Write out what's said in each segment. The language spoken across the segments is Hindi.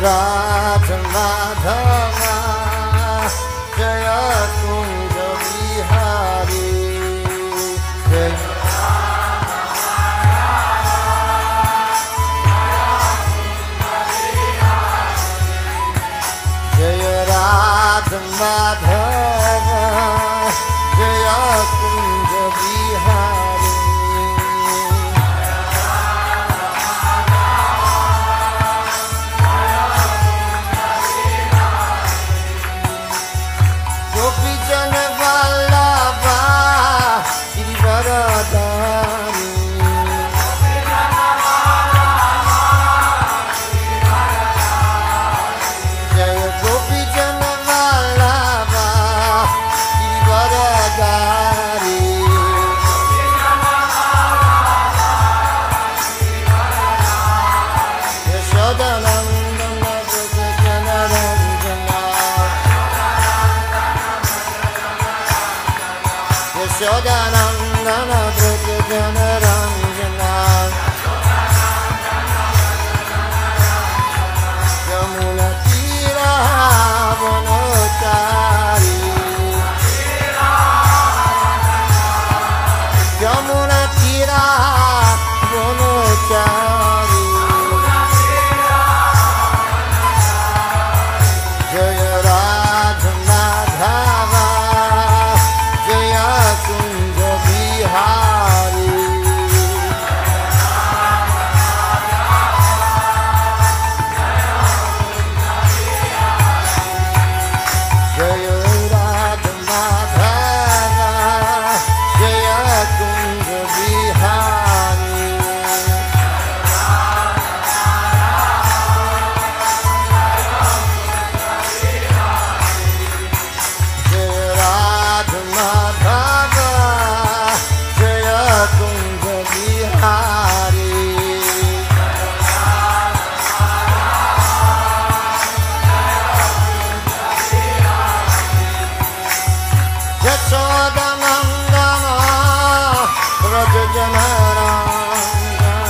राधा माधवा जय कुंज बिहारी जय राधा माधवा जय कुंज बिहारी गोपी जन वल्लभा गिरिवरधारी जय गोपी जन वल्लभा गिरिवरधारी यशोदानंदन व्रज जन रंजना यशोदानंदन व्रज जन रंजना यमुना तीरा वनचारी यमुना तीरा वनचारी जय राधा माधवा जय कुंज बिहारी जय राधा माधवा जय कुंज बिहारी जय राधा माधवा जय कुंज बिहारी यशोदानंदन व्रज जन रंजना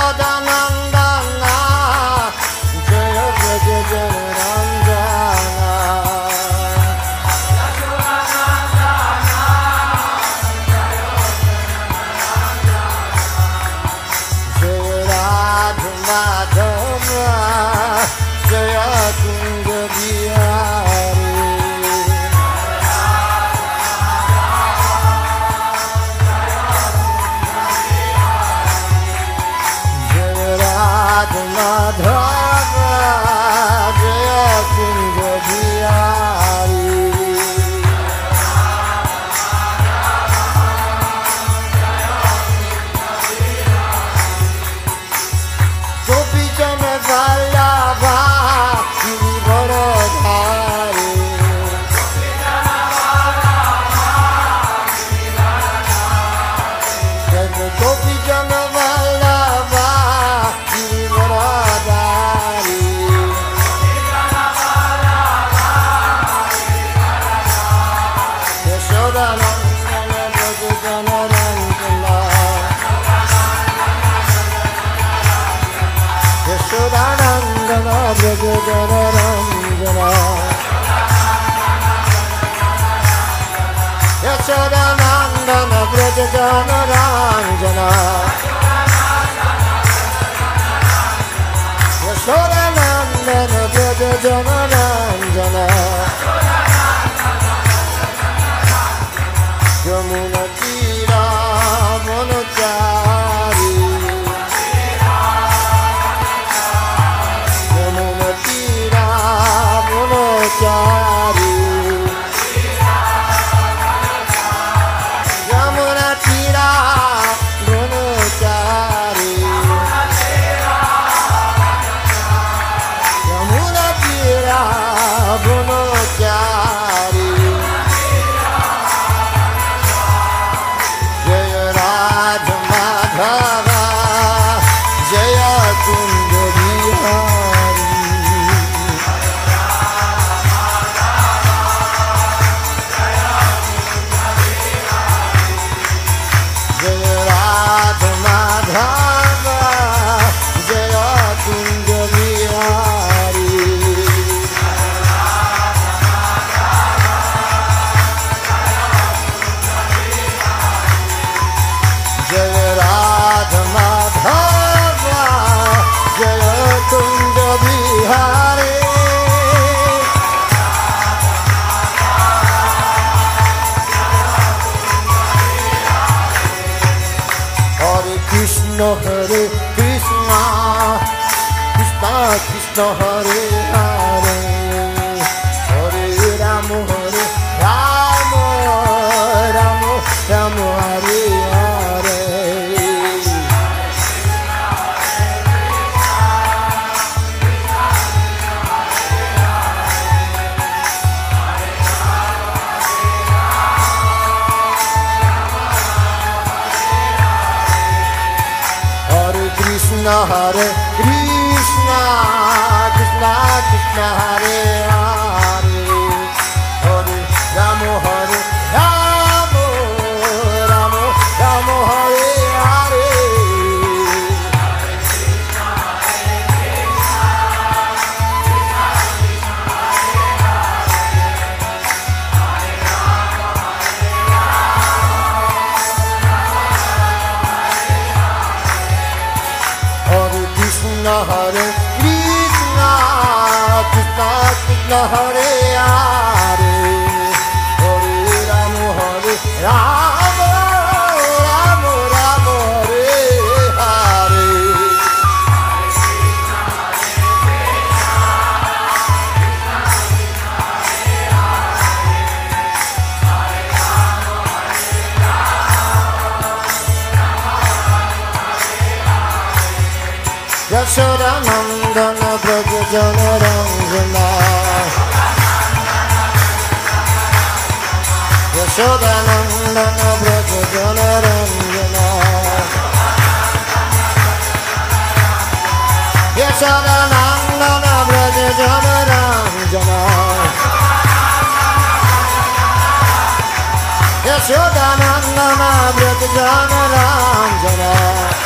यशोदानंदन जय व्रज जन रंजना जय राधा माधवा जय कुंज बिहारी जय राधा माधवा जय कुंज बिहारी गोपी जन वल्लभा गिरिवरधारी जय गोपी जन वल्लभा गिरिवरधारी यशोदानंदन व्रज जन रंजना यशोदानंदन व्रज जन रंजना यशोदानंदन व्रज जन रंजना यशोदानंदन व्रज जन रंजना यमुना तीरा वनचारी यमुना तीरा वनचारी यमुना तीरा वनचारी Krishna Hare Krishna Krishna Krishna Hare Hare Hare Rama Hare Rama Rama Rama Hare Hare Krishna Hare Krishna Krishna Krishna Hare Hare Hare Rama Hare Rama Rama Rama Hare Hare Krishna Hare Krishna Krishna Krishna Hare Hare Hare Rama Hare Rama Rama Rama Hare Hare Yashoda Nandana Braja Jana Ranjana Yashoda Nandana Braja Jana Ranjana Yashoda Nandana Braja Jana Ranjana Yashoda Nandana Braja Jana Ranjana